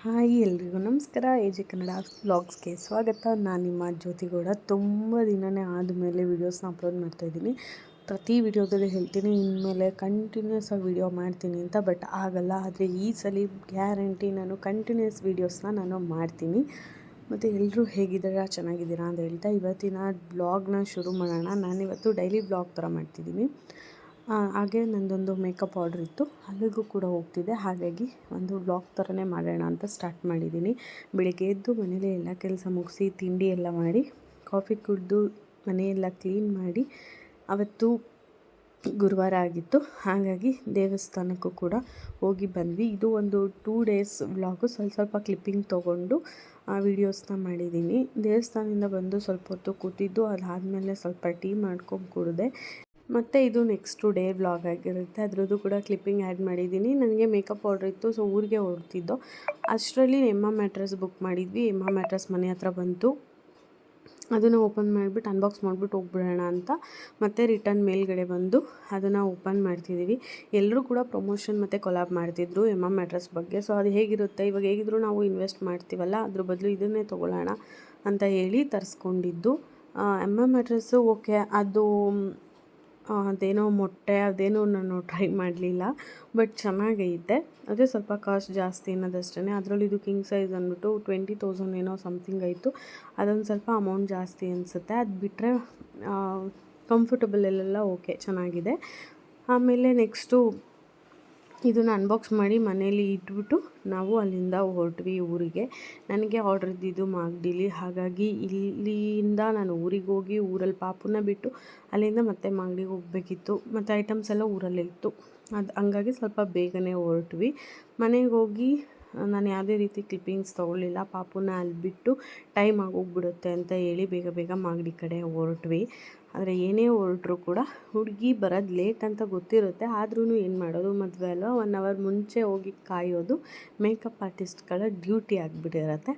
Hi ಎಲ್ರಿಗೂ ನಮಸ್ಕಾರ. AJ Kannada ವ್ಲಾಗ್ಸ್ಗೆ ಸ್ವಾಗತ. ನಾನು ನಿಮ್ಮ ಜ್ಯೋತಿಗೌಡ. ತುಂಬ ದಿನವೇ ಆದಮೇಲೆ ವೀಡಿಯೋಸ್ನ ಅಪ್ಲೋಡ್ ಮಾಡ್ತಾಯಿದ್ದೀನಿ. ಪ್ರತಿ ವಿಡಿಯೋದಲ್ಲಿ ಹೇಳ್ತೀನಿ ಇನ್ಮೇಲೆ ಕಂಟಿನ್ಯೂಸ್ ಆಗಿ ವೀಡಿಯೋ ಮಾಡ್ತೀನಿ ಅಂತ, ಬಟ್ ಆಗಲ್ಲ. ಆದರೆ ಈ ಸಲ ಗ್ಯಾರಂಟಿ ನಾನು ಕಂಟಿನ್ಯೂಸ್ ವೀಡಿಯೋಸ್ನ ನಾನು ಮಾಡ್ತೀನಿ. ಮತ್ತು ಎಲ್ಲರೂ ಹೇಗಿದ್ದೀರಾ, ಚೆನ್ನಾಗಿದ್ದೀರಾ ಅಂತ ಹೇಳ್ತಾ ಇವತ್ತಿನ ಬ್ಲಾಗ್ನ ಶುರು ಮಾಡೋಣ. ನಾನಿವತ್ತು ಡೈಲಿ ಬ್ಲಾಗ್ ಥರ ಮಾಡ್ತಿದ್ದೀನಿ. ಹಾಗೆ ನನ್ನದೊಂದು ಮೇಕಪ್ ಆರ್ಡ್ರ್ ಇತ್ತು, ಅಲ್ಲಿಗೂ ಕೂಡ ಹೋಗ್ತಿದ್ದೆ. ಹಾಗಾಗಿ ಒಂದು ವ್ಲಾಗ್ ಥರನೇ ಮಾಡೋಣ ಅಂತ ಸ್ಟಾರ್ಟ್ ಮಾಡಿದ್ದೀನಿ. ಬೆಳಿಗ್ಗೆ ಎದ್ದು ಮನೇಲಿ ಎಲ್ಲ ಕೆಲಸ ಮುಗಿಸಿ ತಿಂಡಿ ಎಲ್ಲ ಮಾಡಿ ಕಾಫಿ ಕುಡಿದು ಮನೆಯೆಲ್ಲ ಕ್ಲೀನ್ ಮಾಡಿ, ಅವತ್ತು ಗುರುವಾರ ಆಗಿತ್ತು, ಹಾಗಾಗಿ ದೇವಸ್ಥಾನಕ್ಕೂ ಕೂಡ ಹೋಗಿ ಬಂದ್ವಿ. ಇದು ಒಂದು 2 ಡೇಸ್ ವ್ಲಾಗು. ಸ್ವಲ್ಪ ಕ್ಲಿಪ್ಪಿಂಗ್ ತೊಗೊಂಡು ವೀಡಿಯೋಸ್ನ ಮಾಡಿದ್ದೀನಿ. ದೇವಸ್ಥಾನದಿಂದ ಬಂದು ಸ್ವಲ್ಪ ಹೊತ್ತು ಕೂತಿದ್ದು, ಅದಾದಮೇಲೆ ಸ್ವಲ್ಪ ಟೀ ಮಾಡ್ಕೊಂಡು ಕುಡಿದೆ. ಮತ್ತು ಇದು ನೆಕ್ಸ್ಟ್ ಡೇ ವ್ಲಾಗ್ ಆಗಿರುತ್ತೆ, ಅದರದ್ದು ಕೂಡ ಕ್ಲಿಪ್ಪಿಂಗ್ ಆ್ಯಡ್ ಮಾಡಿದ್ದೀನಿ. ನನಗೆ ಮೇಕಪ್ ಆರ್ಡ್ರ್ ಇತ್ತು, ಸೊ ಊರಿಗೆ ಹೊರಡ್ತಿದ್ದೋ ಅಷ್ಟರಲ್ಲಿ ಎಮ್ಮ ಮ್ಯಾಟ್ರಸ್ ಬುಕ್ ಮಾಡಿದ್ವಿ. ಎಮ್ಮ ಮ್ಯಾಟ್ರಸ್ ಮನೆ ಹತ್ರ ಬಂತು. ಅದನ್ನು ಓಪನ್ ಮಾಡಿಬಿಟ್ಟು ಅನ್ಬಾಕ್ಸ್ ಮಾಡಿಬಿಟ್ಟು ಹೋಗ್ಬಿಡೋಣ ಅಂತ ಮತ್ತೆ ರಿಟರ್ನ್ ಮೇಲ್ಗಡೆ ಬಂದು ಅದನ್ನು ಓಪನ್ ಮಾಡ್ತಿದ್ದೀವಿ. ಎಲ್ಲರೂ ಕೂಡ ಪ್ರಮೋಷನ್ ಮತ್ತು ಕೊಲಾಬ್ ಮಾಡ್ತಿದ್ರು ಎಮ್ಮ ಮ್ಯಾಟ್ರಸ್ ಬಗ್ಗೆ. ಸೊ ಅದು ಹೇಗಿರುತ್ತೆ, ಇವಾಗ ಹೇಗಿದ್ರು ನಾವು ಇನ್ವೆಸ್ಟ್ ಮಾಡ್ತೀವಲ್ಲ, ಅದ್ರ ಬದಲು ಇದನ್ನೇ ತೊಗೊಳ್ಳೋಣ ಅಂತ ಹೇಳಿ ತರಿಸ್ಕೊಂಡಿದ್ದು. ಎಮ್ಮ ಮ್ಯಾಟ್ರಸ್ಸು ಓಕೆ, ಅದು ಅದೇನೋ ಮೊಟ್ಟೆ ಅದೇನೋ ನಾನು ಟ್ರೈ ಮಾಡಲಿಲ್ಲ, ಬಟ್ ಚೆನ್ನಾಗೈತೆ. ಅದೇ ಸ್ವಲ್ಪ ಕಾಸ್ಟ್ ಜಾಸ್ತಿ ಅನ್ನೋದಷ್ಟೇ. ಅದರಲ್ಲಿ ಇದು ಕಿಂಗ್ ಸೈಜ್ ಅಂದ್ಬಿಟ್ಟು 20,000 ಏನೋ ಸಮಥಿಂಗ್ ಆಯಿತು. ಅದೊಂದು ಸ್ವಲ್ಪ ಅಮೌಂಟ್ ಜಾಸ್ತಿ ಅನಿಸುತ್ತೆ. ಅದು ಬಿಟ್ಟರೆ ಕಂಫರ್ಟಬಲ್ ಓಕೆ, ಚೆನ್ನಾಗಿದೆ. ಆಮೇಲೆ ನೆಕ್ಸ್ಟು ಇದನ್ನು ಅನ್ಬಾಕ್ಸ್ ಮಾಡಿ ಮನೇಲಿ ಇಟ್ಬಿಟ್ಟು ನಾವು ಅಲ್ಲಿಂದ ಹೊರಟ್ವಿ ಊರಿಗೆ. ನನಗೆ ಆರ್ಡ್ರ್ ಇದ್ದಿದ್ದು ಮಾಗಡಿಲಿ, ಹಾಗಾಗಿ ಇಲ್ಲಿಂದ ನಾನು ಊರಿಗೆ ಹೋಗಿ ಊರಲ್ಲಿ ಪಾಪುನ ಬಿಟ್ಟು ಅಲ್ಲಿಂದ ಮತ್ತೆ ಮಾಗಡಿಗೆ ಹೋಗಬೇಕಿತ್ತು. ಮತ್ತು ಐಟಮ್ಸ್ ಎಲ್ಲ ಊರಲ್ಲೇ ಇತ್ತು. ಹಂಗಾಗಿ ಸ್ವಲ್ಪ ಬೇಗನೆ ಹೊರಟ್ವಿ. ಮನೆಗೆ ಹೋಗಿ ನಾನು ಯಾವುದೇ ರೀತಿ ಕ್ಲಿಪ್ಪಿಂಗ್ಸ್ ತೊಗೊಳ್ಳಿಲ್ಲ. ಪಾಪುನ ಅಲ್ಲಿ ಬಿಟ್ಟು ಟೈಮ್ ಆಗೋಗ್ಬಿಡುತ್ತೆ ಅಂತ ಹೇಳಿ ಬೇಗ ಮಾಗಡಿ ಕಡೆ ಹೊರಟ್ವಿ. ಆದರೆ ಏನೇ ಹೊರಟ್ರು ಕೂಡ ಹುಡುಗಿ ಬರೋದು ಲೇಟ್ ಅಂತ ಗೊತ್ತಿರುತ್ತೆ. ಆದ್ರೂ ಏನು ಮಾಡೋದು, ಮದುವೆ ಅಲ್ವ, 1 ಅವರ್ ಮುಂಚೆ ಹೋಗಿ ಕಾಯೋದು ಮೇಕಪ್ ಆರ್ಟಿಸ್ಟ್ಗಳ ಡ್ಯೂಟಿ ಆಗಿಬಿಟ್ಟಿರುತ್ತೆ.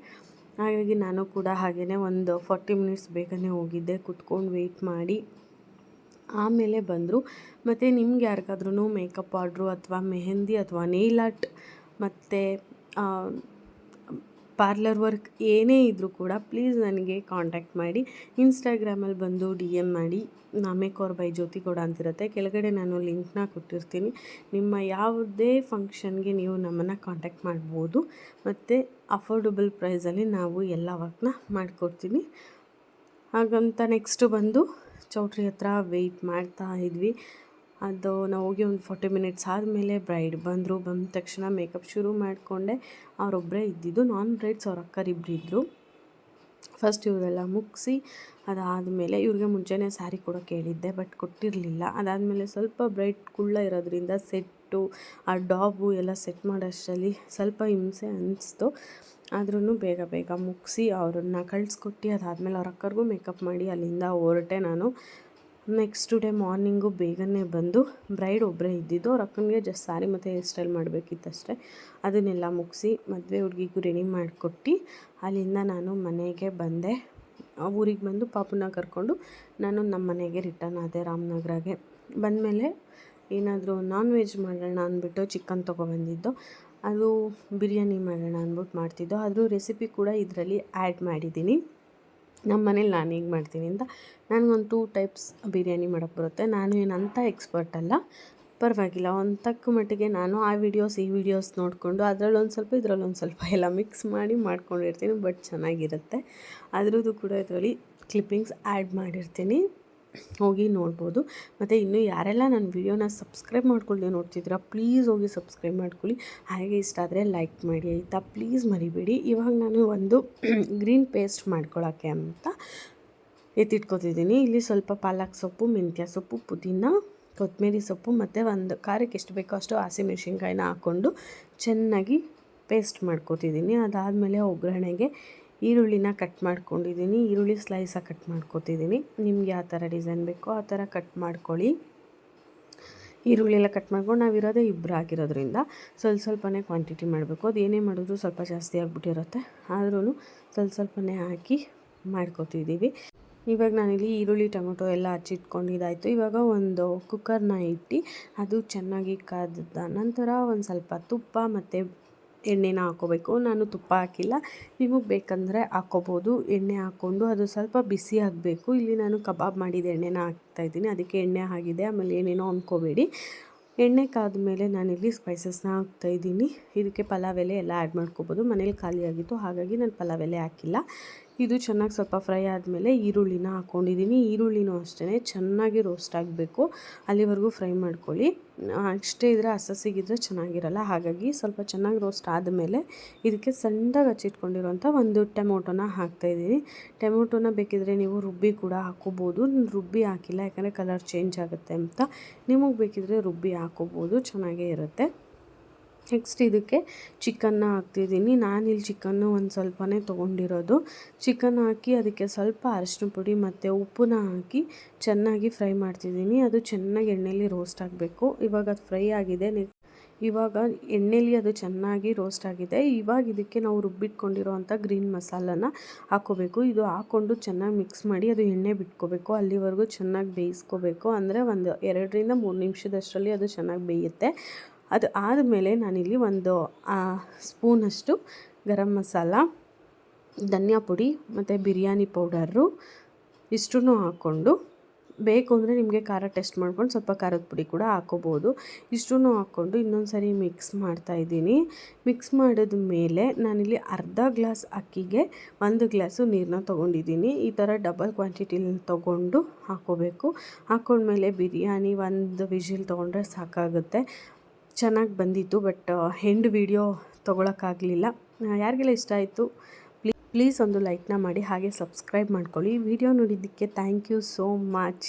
ಹಾಗಾಗಿ ನಾನು ಕೂಡ ಹಾಗೆಯೇ ಒಂದು 40 ಮಿನಿಟ್ಸ್ ಬೇಗನೆ ಹೋಗಿದ್ದೆ. ಕುತ್ಕೊಂಡು ವೆಯ್ಟ್ ಮಾಡಿ ಆಮೇಲೆ ಬಂದರು. ಮತ್ತು ನಿಮ್ಗೆ ಯಾರಿಗಾದ್ರೂ ಮೇಕಪ್ ಆರ್ಡ್ರು ಅಥವಾ ಮೆಹಂದಿ ಅಥವಾ ನೇಲ್ ಆರ್ಟ್ ಮತ್ತು ಪಾರ್ಲರ್ ವರ್ಕ್ ಏನೇ ಇದ್ದರೂ ಕೂಡ ಪ್ಲೀಸ್ ನನಗೆ ಕಾಂಟ್ಯಾಕ್ಟ್ ಮಾಡಿ. ಇನ್ಸ್ಟಾಗ್ರಾಮಲ್ಲಿ ಬಂದು DM ಮಾಡಿ. ಮೇಕ್ ಬೈ ಜ್ಯೋತಿಗೌಡ ಅಂತಿರುತ್ತೆ, ಕೆಳಗಡೆ ನಾನು ಲಿಂಕ್ನ ಕೊಟ್ಟಿರ್ತೀನಿ. ನಿಮ್ಮ ಯಾವುದೇ ಫಂಕ್ಷನ್ಗೆ ನೀವು ನಮ್ಮನ್ನು ಕಾಂಟ್ಯಾಕ್ಟ್ ಮಾಡ್ಬೋದು. ಮತ್ತು ಅಫೋರ್ಡಬಲ್ ಪ್ರೈಸಲ್ಲಿ ನಾವು ಎಲ್ಲ ವರ್ಕ್ನ ಮಾಡಿಕೊಡ್ತೀನಿ. ಹಾಗಂತ ನೆಕ್ಸ್ಟು ಬಂದು ಚೌಟ್ರಿ ಹತ್ರ ವೆಯ್ಟ್ ಮಾಡ್ತಾ ಇದ್ವಿ. ಅದು ನಾವು ಹೋಗಿ ಒಂದು 40 ಮಿನಿಟ್ಸ್ ಆದಮೇಲೆ ಬ್ರೈಡ್ ಬಂದ ತಕ್ಷಣ ಮೇಕಪ್ ಶುರು ಮಾಡಿಕೊಂಡೆ. ಅವರೊಬ್ಬರೇ ಇದ್ದಿದ್ದು, ನಾನ್ ಬ್ರೈಡ್ಸ್ ಅವ್ರ ಅಕ್ಕರಿಬ್ಬರು ಇದ್ದರು. ಫಸ್ಟ್ ಇವರೆಲ್ಲ ಮುಗಿಸಿ ಅದಾದಮೇಲೆ ಇವ್ರಿಗೆ ಮುಂಚೆನೇ ಸ್ಯಾರಿ ಕೂಡ ಕೇಳಿದ್ದೆ, ಬಟ್ ಕೊಟ್ಟಿರಲಿಲ್ಲ. ಅದಾದಮೇಲೆ ಸ್ವಲ್ಪ ಬ್ರೈಡ್ ಕುಳ್ಳ ಇರೋದ್ರಿಂದ ಸೆಟ್ಟು ಆ ಡಾಬು ಎಲ್ಲ ಸೆಟ್ ಮಾಡೋಷ್ಟರಲ್ಲಿ ಸ್ವಲ್ಪ ಹಿಂಸೆ ಅನ್ನಿಸ್ತು. ಆದ್ರೂ ಬೇಗ ಮುಗಿಸಿ ಅವ್ರನ್ನ ಕಳಿಸ್ಕೊಟ್ಟು ಅದಾದಮೇಲೆ ಅವ್ರ ಅಕ್ಕರಿಗೂ ಮೇಕಪ್ ಮಾಡಿ ಅಲ್ಲಿಂದ ಹೊರಟೆ ನಾನು. ನೆಕ್ಸ್ಟ್ ಡೇ ಮಾರ್ನಿಂಗು ಬೇಗನೆ ಬಂದು ಬ್ರೈಡ್ ಒಬ್ಬರೇ ಇದ್ದಿದ್ದು. ಅವ್ರ ಅಕ್ಕನಿಗೆ ಜಸ್ಟ್ ಸ್ಯಾರಿ ಮತ್ತು ಹೇರ್ ಸ್ಟೈಲ್ ಮಾಡಬೇಕಿತ್ತಷ್ಟೇ. ಅದನ್ನೆಲ್ಲ ಮುಗಿಸಿ ಮದುವೆ ಹುಡುಗಿಗೂ ರೆಡಿ ಮಾಡಿಕೊಟ್ಟು ಅಲ್ಲಿಂದ ನಾನು ಮನೆಗೆ ಬಂದೆ. ಊರಿಗೆ ಬಂದು ಪಾಪುನ ಕರ್ಕೊಂಡು ನಾನು ನಮ್ಮ ಮನೆಗೆ ರಿಟರ್ನ್ ಆದೆ ರಾಮನಗರಗೆ. ಬಂದಮೇಲೆ ಏನಾದರೂ ನಾನ್ ವೆಜ್ ಮಾಡೋಣ ಅಂದ್ಬಿಟ್ಟು ಚಿಕನ್ ತೊಗೊಬಂದಿದ್ದು. ಅದು ಬಿರಿಯಾನಿ ಮಾಡೋಣ ಅಂದ್ಬಿಟ್ಟು ಮಾಡ್ತಿದ್ದೋ. ಅದ್ರ ರೆಸಿಪಿ ಕೂಡ ಇದರಲ್ಲಿ ಆ್ಯಡ್ ಮಾಡಿದ್ದೀನಿ. ನಮ್ಮ ಮನೇಲಿ ನಾನು ಹೇಗೆ ಮಾಡ್ತೀನಿ ಅಂತ. ನನಗೊಂದು 2 ಟೈಪ್ಸ್ ಬಿರಿಯಾನಿ ಮಾಡೋಕ್ಕೆ ಬರುತ್ತೆ. ನಾನು ಏನಂತ ಎಕ್ಸ್ಪರ್ಟ್ ಅಲ್ಲ, ಪರವಾಗಿಲ್ಲ, ಒಂದು ತಕ್ಕ ಮಟ್ಟಿಗೆ ನಾನು ಆ ಈ ವಿಡಿಯೋಸ್ ನೋಡಿಕೊಂಡು ಅದರಲ್ಲೊಂದು ಸ್ವಲ್ಪ ಇದರಲ್ಲೊಂದು ಸ್ವಲ್ಪ ಎಲ್ಲ ಮಿಕ್ಸ್ ಮಾಡಿ ಮಾಡ್ಕೊಂಡಿರ್ತೀನಿ. ಬಟ್ ಚೆನ್ನಾಗಿರುತ್ತೆ. ಅದರದ್ದು ಕೂಡ ಇದರಲ್ಲಿ ಕ್ಲಿಪ್ಪಿಂಗ್ಸ್ ಆ್ಯಡ್ ಮಾಡಿರ್ತೀನಿ, ಹೋಗಿ ನೋಡ್ಬೋದು. ಮತ್ತು ಇನ್ನೂ ಯಾರೆಲ್ಲ ನನ್ನ ವಿಡಿಯೋನ ಸಬ್ಸ್ಕ್ರೈಬ್ ಮಾಡ್ಕೊಳ್ಳದೆ ನೋಡ್ತಿದ್ದೀರಾ, ಪ್ಲೀಸ್ ಹೋಗಿ ಸಬ್ಸ್ಕ್ರೈಬ್ ಮಾಡ್ಕೊಳ್ಳಿ. ಹಾಗೆ ಇಷ್ಟ ಆದರೆ ಲೈಕ್ ಮಾಡಿ ಆಯಿತಾ, ಪ್ಲೀಸ್ ಮರಿಬೇಡಿ. ಇವಾಗ ನಾನು ಒಂದು ಗ್ರೀನ್ ಪೇಸ್ಟ್ ಮಾಡ್ಕೊಳ್ಳೋಕ್ಕೆ ಅಂತ ಎತ್ತಿಟ್ಕೊತಿದ್ದೀನಿ. ಇಲ್ಲಿ ಸ್ವಲ್ಪ ಪಾಲಕ್ ಸೊಪ್ಪು, ಮೆಂತ್ಯ ಸೊಪ್ಪು, ಪುದೀನ, ಕೊತ್ತಂಬರಿ ಸೊಪ್ಪು ಮತ್ತು ಒಂದು ಖಾರಕ್ಕೆ ಎಷ್ಟು ಬೇಕೋ ಅಷ್ಟು ಹಸಿಮೆಣ್ಸಿನ್ಕಾಯಿನ ಹಾಕ್ಕೊಂಡು ಚೆನ್ನಾಗಿ ಪೇಸ್ಟ್ ಮಾಡ್ಕೊತಿದ್ದೀನಿ. ಅದಾದಮೇಲೆ ಒಗ್ಗರಣೆಗೆ ಈರುಳ್ಳಿನ ಕಟ್ ಮಾಡ್ಕೊಂಡಿದ್ದೀನಿ. ಈರುಳ್ಳಿ ಸ್ಲೈಸಾಗಿ ಕಟ್ ಮಾಡ್ಕೊತಿದ್ದೀನಿ. ನಿಮ್ಗೆ ಯಾವ ಥರ ಡಿಸೈನ್ ಬೇಕೋ ಆ ಥರ ಕಟ್ ಮಾಡ್ಕೊಳ್ಳಿ. ಈರುಳ್ಳಿ ಎಲ್ಲ ಕಟ್ ಮಾಡ್ಕೊಂಡು ನಾವಿರೋದೇ ಇಬ್ಬರು ಆಗಿರೋದ್ರಿಂದ ಸ್ವಲ್ಪನೇ ಕ್ವಾಂಟಿಟಿ ಮಾಡಬೇಕು. ಅದು ಏನೇ ಮಾಡಿದ್ರು ಸ್ವಲ್ಪ ಜಾಸ್ತಿ ಆಗಿಬಿಟ್ಟಿರುತ್ತೆ. ಆದ್ರೂ ಸ್ವಲ್ಪನೇ ಹಾಕಿ ಮಾಡ್ಕೊತಿದ್ದೀವಿ. ಇವಾಗ ನಾನಿಲ್ಲಿ ಈರುಳ್ಳಿ ಟೊಮೊಟೊ ಎಲ್ಲ ಹಚ್ಚಿಟ್ಕೊಂಡಿದ್ದಾಯಿತು. ಇವಾಗ ಒಂದು ಕುಕ್ಕರ್ನ ಇಟ್ಟು ಅದು ಚೆನ್ನಾಗಿ ಕಾದ ನಂತರ ಒಂದು ಸ್ವಲ್ಪ ತುಪ್ಪ ಮತ್ತು ಎಣ್ಣೆನ ಹಾಕ್ಕೋಬೇಕು. ನಾನು ತುಪ್ಪ ಹಾಕಿಲ್ಲ, ನಿಮಗೆ ಬೇಕಂದರೆ ಹಾಕ್ಕೋಬೋದು. ಎಣ್ಣೆ ಹಾಕ್ಕೊಂಡು ಅದು ಸ್ವಲ್ಪ ಬಿಸಿ ಆಗಬೇಕು. ಇಲ್ಲಿ ನಾನು ಕಬಾಬ್ ಮಾಡಿದ ಎಣ್ಣೆನ ಹಾಕ್ತಾಯಿದ್ದೀನಿ, ಅದಕ್ಕೆ ಎಣ್ಣೆ ಆಗಿದೆ. ಆಮೇಲೆ ಏನೇನೋ ಅಂದ್ಕೋಬೇಡಿ. ಎಣ್ಣೆ ಕಾದ್ಮೇಲೆ ನಾನಿಲ್ಲಿ ಸ್ಪೈಸಸ್ನ ಹಾಕ್ತಾಯಿದ್ದೀನಿ. ಇದಕ್ಕೆ ಪಲಾವ್ ಎಲೆ ಎಲ್ಲ ಆ್ಯಡ್ ಮಾಡ್ಕೋಬೋದು. ಮನೇಲಿ ಖಾಲಿಯಾಗಿತ್ತು, ಹಾಗಾಗಿ ನಾನು ಪಲಾವ್ ಎಲೆ ಹಾಕಿಲ್ಲ. ಇದು ಚೆನ್ನಾಗಿ ಸ್ವಲ್ಪ ಫ್ರೈ ಆದಮೇಲೆ ಈರುಳ್ಳಿನ ಹಾಕ್ಕೊಂಡಿದ್ದೀನಿ. ಈರುಳ್ಳಿನೂ ಅಷ್ಟೇ ಚೆನ್ನಾಗಿ ರೋಸ್ಟ್ ಆಗಬೇಕು, ಅಲ್ಲಿವರೆಗೂ ಫ್ರೈ ಮಾಡ್ಕೊಳ್ಳಿ. ಅಷ್ಟೇ ಇದ್ದರೆ ಹಸಸಿಗಿದ್ರೆ ಚೆನ್ನಾಗಿರಲ್ಲ. ಹಾಗಾಗಿ ಸ್ವಲ್ಪ ಚೆನ್ನಾಗಿ ರೋಸ್ಟ್ ಆದಮೇಲೆ ಇದಕ್ಕೆ ಸಣ್ಣದಾಗಿ ಹಚ್ಚಿಟ್ಕೊಂಡಿರೋಂಥ ಒಂದು ಟೊಮೊಟೊನ ಹಾಕ್ತಾಯಿದ್ದೀನಿ. ಟೊಮೊಟೊನ ಬೇಕಿದ್ರೆ ನೀವು ರುಬ್ಬಿ ಕೂಡ ಹಾಕ್ಕೋಬೋದು. ರುಬ್ಬಿ ಹಾಕಿಲ್ಲ, ಯಾಕಂದರೆ ಕಲರ್ ಚೇಂಜ್ ಆಗುತ್ತೆ ಅಂತ. ನಿಮಗೆ ಬೇಕಿದ್ರೆ ರುಬ್ಬಿ ಹಾಕ್ಕೋಬೋದು, ಚೆನ್ನಾಗೇ ಇರುತ್ತೆ. ನೆಕ್ಸ್ಟ್ ಇದಕ್ಕೆ ಚಿಕನ್ನ ಹಾಕ್ತಿದ್ದೀನಿ. ನಾನಿಲ್ಲಿ ಚಿಕನ್ನು ಒಂದು ಸ್ವಲ್ಪನೇ ತೊಗೊಂಡಿರೋದು. ಚಿಕನ್ ಹಾಕಿ ಅದಕ್ಕೆ ಸ್ವಲ್ಪ ಅರಿಶಿನ ಪುಡಿ ಮತ್ತು ಉಪ್ಪನ್ನ ಹಾಕಿ ಚೆನ್ನಾಗಿ ಫ್ರೈ ಮಾಡ್ತಿದ್ದೀನಿ. ಅದು ಚೆನ್ನಾಗಿ ಎಣ್ಣೆಯಲ್ಲಿ ರೋಸ್ಟ್ ಆಗಬೇಕು. ಇವಾಗ ಅದು ಫ್ರೈ ಆಗಿದೆ. ಇವಾಗ ಎಣ್ಣೆಲಿ ಅದು ಚೆನ್ನಾಗಿ ರೋಸ್ಟ್ ಆಗಿದೆ. ಇವಾಗ ಇದಕ್ಕೆ ನಾವು ರುಬ್ಬಿಟ್ಕೊಂಡಿರೋವಂಥ ಗ್ರೀನ್ ಮಸಾಲನ ಹಾಕ್ಕೋಬೇಕು. ಇದು ಹಾಕ್ಕೊಂಡು ಚೆನ್ನಾಗಿ ಮಿಕ್ಸ್ ಮಾಡಿ ಅದು ಎಣ್ಣೆ ಬಿಟ್ಕೋಬೇಕು. ಅಲ್ಲಿವರೆಗೂ ಚೆನ್ನಾಗಿ ಬೇಯಿಸ್ಕೋಬೇಕು. ಅಂದರೆ ಒಂದು 2ರಿಂದ 3 ನಿಮಿಷದಷ್ಟರಲ್ಲಿ ಅದು ಚೆನ್ನಾಗಿ ಬೇಯುತ್ತೆ. ಅದು ಆದಮೇಲೆ ನಾನಿಲ್ಲಿ ಒಂದು ಸ್ಪೂನಷ್ಟು ಗರಂ ಮಸಾಲ, ಧನಿಯಾ ಪುಡಿ ಮತ್ತು ಬಿರಿಯಾನಿ ಪೌಡರು ಇಷ್ಟನ್ನು ಹಾಕ್ಕೊಂಡು, ಬೇಕು ಅಂದರೆ ನಿಮಗೆ ಖಾರ ಟೆಸ್ಟ್ ಮಾಡ್ಕೊಂಡು ಸ್ವಲ್ಪ ಖಾರದ ಪುಡಿ ಕೂಡ ಹಾಕ್ಕೋಬೋದು. ಇಷ್ಟನ್ನು ಹಾಕ್ಕೊಂಡು ಇನ್ನೊಂದು ಸರಿ ಮಿಕ್ಸ್ ಮಾಡ್ತಾಯಿದ್ದೀನಿ. ಮಿಕ್ಸ್ ಮಾಡಿದ ಮೇಲೆ ನಾನಿಲ್ಲಿ ಅರ್ಧ ಗ್ಲಾಸ್ ಅಕ್ಕಿಗೆ 1 ಗ್ಲಾಸು ನೀರನ್ನ ತೊಗೊಂಡಿದ್ದೀನಿ. ಈ ಥರ ಡಬಲ್ ಕ್ವಾಂಟಿಟಿಲಿ ತೊಗೊಂಡು ಹಾಕ್ಕೋಬೇಕು. ಹಾಕ್ಕೊಂಡ್ಮೇಲೆ ಬಿರಿಯಾನಿ 1 ವಿಷಿಲ್ ತೊಗೊಂಡ್ರೆ ಸಾಕಾಗುತ್ತೆ. ಚೆನ್ನಾಗಿ ಬಂದಿತ್ತು, ಬಟ್ ಎಂಡ್ ವಿಡಿಯೋ ತೊಗೊಳಕ್ಕಾಗಲಿಲ್ಲ. ಯಾರಿಗೆಲ್ಲ ಇಷ್ಟ ಆಯಿತು ಪ್ಲೀಸ್ ಒಂದು ಲೈಕ್ನ ಮಾಡಿ, ಹಾಗೆ ಸಬ್ಸ್ಕ್ರೈಬ್ ಮಾಡ್ಕೊಳ್ಳಿ. ವಿಡಿಯೋ ನೋಡಿದ್ದಕ್ಕೆ ಥ್ಯಾಂಕ್ ಯು ಸೋ ಮಚ್.